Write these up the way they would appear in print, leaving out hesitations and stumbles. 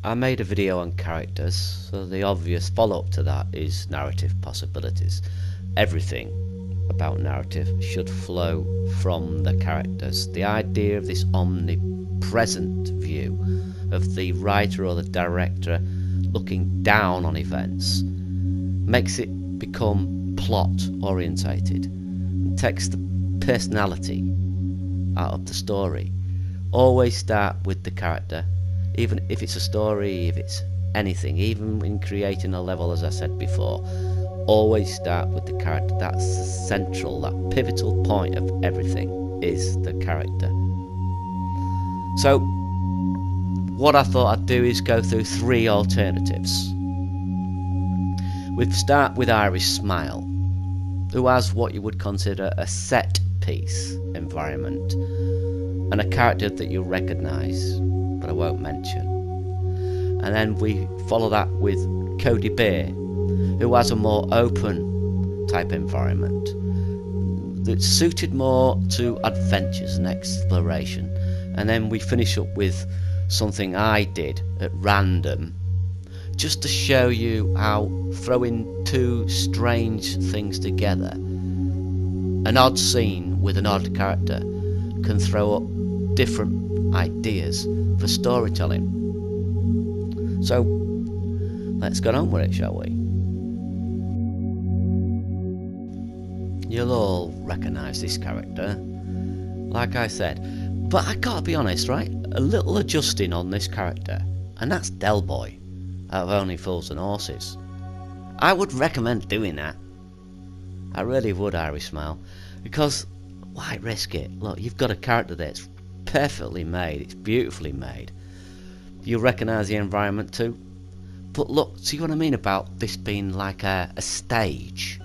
I made a video on characters, so the obvious follow-up to that is narrative possibilities. Everything about narrative should flow from the characters. The idea of this omnipresent view of the writer or the director looking down on events makes it become plot orientated and takes the personality out of the story. Always start with the character, even if it's a story, if it's anything, even in creating a level, as I said before. Always start with the character. That's central, that pivotal point of everything is the character. So what I thought I'd do is go through 3 alternatives. We'd start with Irish Smile, who has what you would consider a set piece environment and a character that you'll recognise but I won't mention. And then we follow that with Cody Bear, who has a more open type environment that's suited more to adventures and exploration. And then we finish up with something I did at random, just to show you how throwing 2 strange things together, an odd scene with an odd character, can throw up different ideas for storytelling. So let's get on with it, shall we? You'll all recognise this character, like I said, but I gotta be honest, right? A little adjusting on this character, and that's Del Boy out of Only Fools and Horses. I would recommend doing that. I really would, Irish Smile, because why risk it? Look, you've got a character that's perfectly made, it's beautifully made. You recognise the environment too. But look, see what I mean about this being like a stage?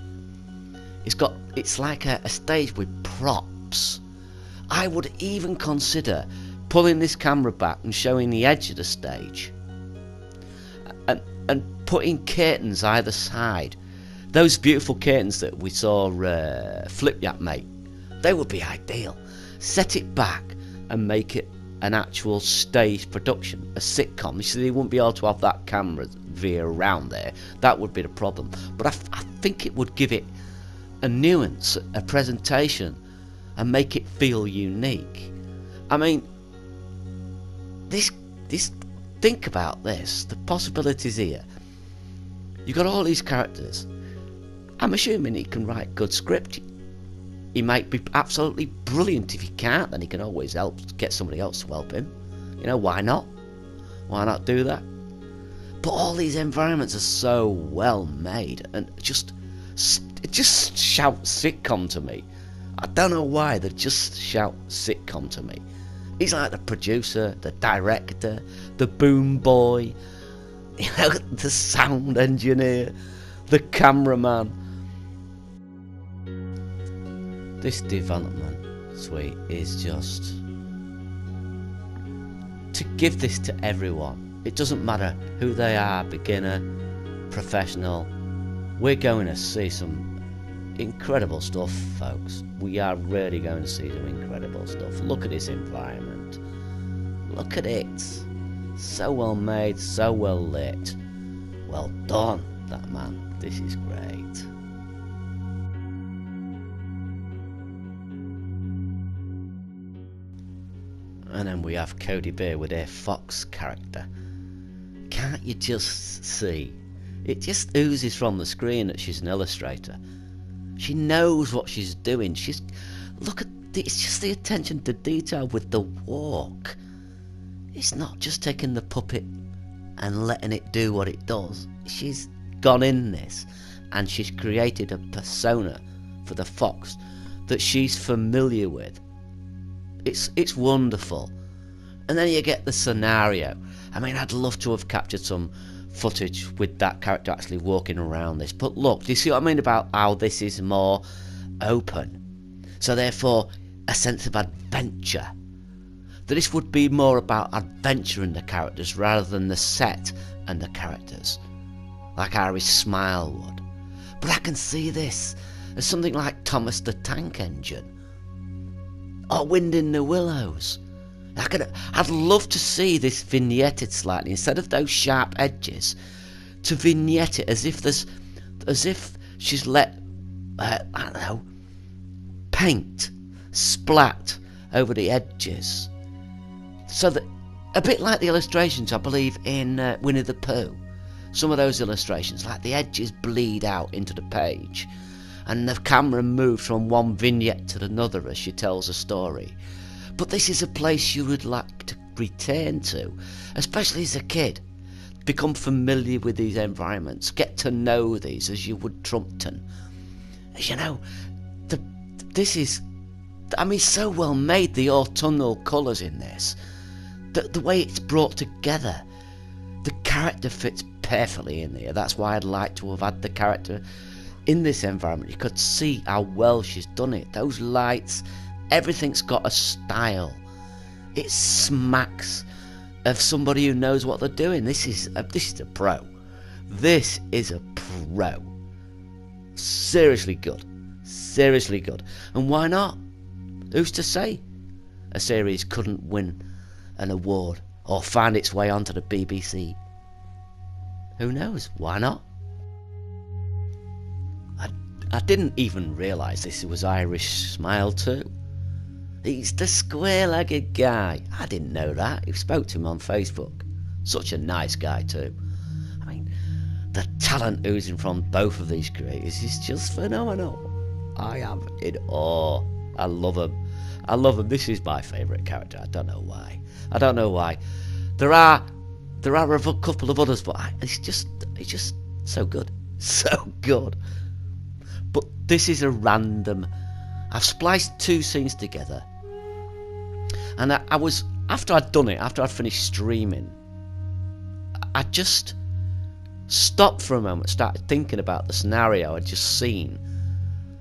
It's like a stage with props. I would even consider pulling this camera back and showing the edge of the stage, and putting curtains either side. Those beautiful curtains that we saw Flip Yap make, they would be ideal. Set it back and make it an actual stage production, a sitcom. You see, they wouldn't be able to have that camera veer around there. That would be the problem. But I think it would give it a nuance, a presentation, and make it feel unique. I mean, this think about this, the possibilities here. You've got all these characters. I'm assuming he can write good script. He might be absolutely brilliant. If he can't, then he can always get somebody else to help him. You know, why not? Why not do that? But all these environments are so well made, and it just shouts sitcom to me. I don't know why, they just shout sitcom to me. He's like the producer, the director, the boom boy, you know, the sound engineer, the cameraman. This development suite is just to give this to everyone. It doesn't matter who they are, beginner, professional. We're going to see some incredible stuff, folks. We are really going to see some incredible stuff. Look at this environment. Look at it. So well made, so well lit. Well done, that man. This is great. And then we have Cody Bear with her Fox character. Can't you just see? It just oozes from the screen that she's an illustrator. She knows what she's doing. Look at it's just the attention to detail with the walk. It's not just taking the puppet and letting it do what it does. She's gone in this and she's created a persona for the fox that she's familiar with. It's wonderful. And then you get the scenario. I mean, I'd love to have captured some footage with that character actually walking around this. But look, do you see what I mean about how this is more open? So therefore, a sense of adventure. That this would be more about adventure in the characters rather than the set and the characters, like Irish Smile would. But I can see this as something like Thomas the Tank Engine, or Wind in the Willows. I'd love to see this vignetted slightly, instead of those sharp edges, to vignette it as if she's let I don't know, paint splat over the edges, so that a bit like the illustrations I believe in Winnie the Pooh. Some of those illustrations, like the edges bleed out into the page, and the camera moves from one vignette to another as she tells a story. But this is a place you would like to return to, especially as a kid. Become familiar with these environments, get to know these as you would Trumpton. You know, this is, I mean, so well made, the autumnal colours in this. The way it's brought together, the character fits perfectly in here. That's why I'd like to have had the character in this environment. You could see how well she's done it. Those lights, everything's got a style. It smacks of somebody who knows what they're doing. This is a pro. This is a pro. Seriously good. Seriously good. And why not? Who's to say a series couldn't win an award or find its way onto the BBC? Who knows? Why not? I didn't even realise this was Irish Smile too. He's the square-legged guy. I didn't know that. He spoke to him on Facebook. Such a nice guy too. I mean, the talent oozing from both of these creators is just phenomenal. I am in awe. I love him. I love him. This is my favourite character. I don't know why. There are a couple of others, but it's just so good. So good. But this is a random. I've spliced two scenes together, and I was, after I'd done it, after I'd finished streaming, I just stopped for a moment, started thinking about the scenario I'd just seen.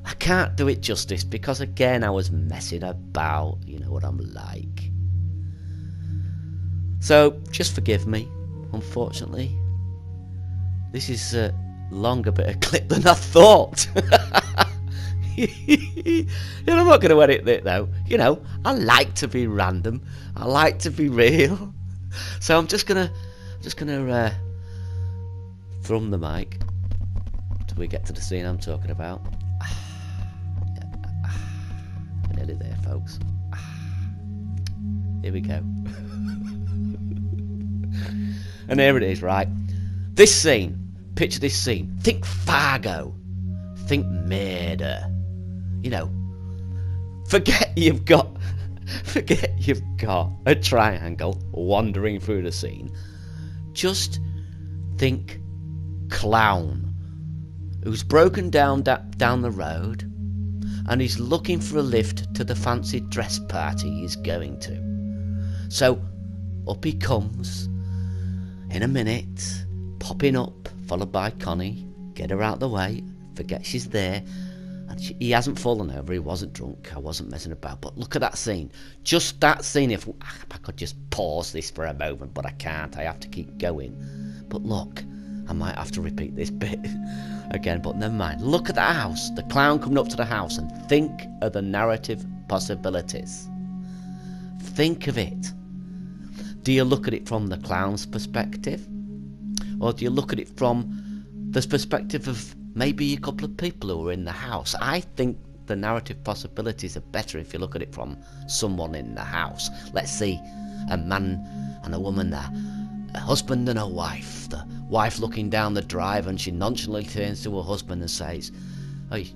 I can't do it justice because again I was messing about, you know what I'm like. So just forgive me. Unfortunately, this is a longer bit of clip than I thought. I'm not going to edit it though. You know, I like to be random. I like to be real. So I'm just gonna thrum the mic till we get to the scene I'm talking about. We're nearly there, folks. Here we go. And here it is, right? This scene. Picture this scene. Think Fargo. Think murder. You know, forget you've got a triangle wandering through the scene. Just think clown who's broken down the road and he's looking for a lift to the fancy dress party he's going to. So up he comes in a minute, popping up, followed by Connie. Get her out the way, forget she's there. And he hasn't fallen over, he wasn't drunk, I wasn't messing about. But look at that scene. Just that scene. If I could just pause this for a moment, but I can't. I have to keep going. But look, I might have to repeat this bit again, but never mind. Look at the house, the clown coming up to the house, and think of the narrative possibilities. Think of it. Do you look at it from the clown's perspective? Or do you look at it from the perspective of maybe a couple of people who are in the house? I think the narrative possibilities are better if you look at it from someone in the house. Let's see a man and a woman there, a husband and a wife. The wife looking down the drive, and she nonchalantly turns to her husband and says, "Hey,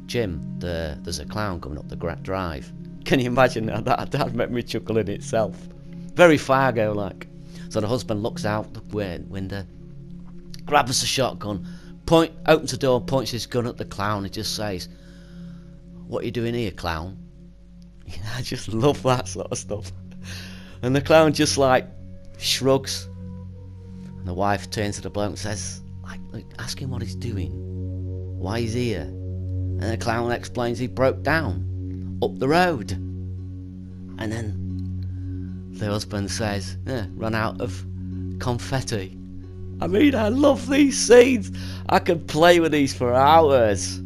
Jim, there's a clown coming up the drive." Can you imagine that? That made me chuckle in itself. Very Fargo-like. So the husband looks out the window, grabs a shotgun, opens the door, points his gun at the clown, and just says, "What are you doing here, clown?" You know, I just love that sort of stuff. And the clown just like shrugs, and the wife turns to the bloke and says, like, ask him what he's doing, why he's here. And the clown explains he broke down up the road. And then the husband says, run out of confetti. I mean, I love these scenes. I could play with these for hours.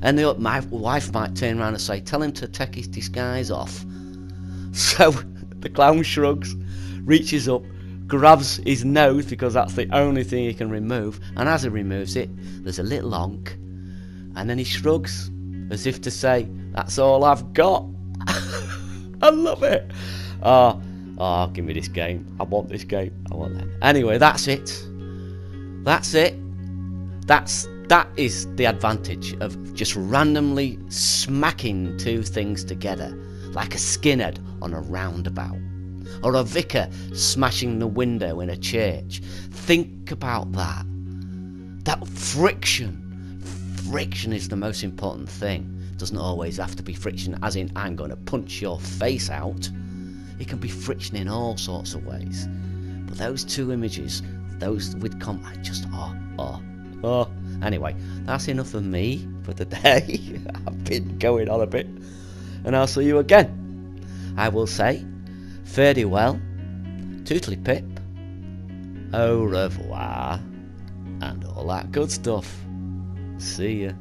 And my wife might turn around and say, tell him to take his disguise off. So the clown shrugs, reaches up, grabs his nose because that's the only thing he can remove, and as he removes it, there's a little honk, and then he shrugs as if to say, that's all I've got. I love it. Oh, give me this game. I want this game. I want that. Anyway, that's it. That's it. That is the advantage of just randomly smacking two things together, like a skinhead on a roundabout, or a vicar smashing the window in a church. Think about that. That friction. Friction is the most important thing. It doesn't always have to be friction as in I'm going to punch your face out. It can be friction in all sorts of ways. But those two images, those with just Anyway, that's enough of me for today. I've been going on a bit. And I'll see you again. I will say, fare thee well, tootly pip, au revoir, and all that good stuff. See ya.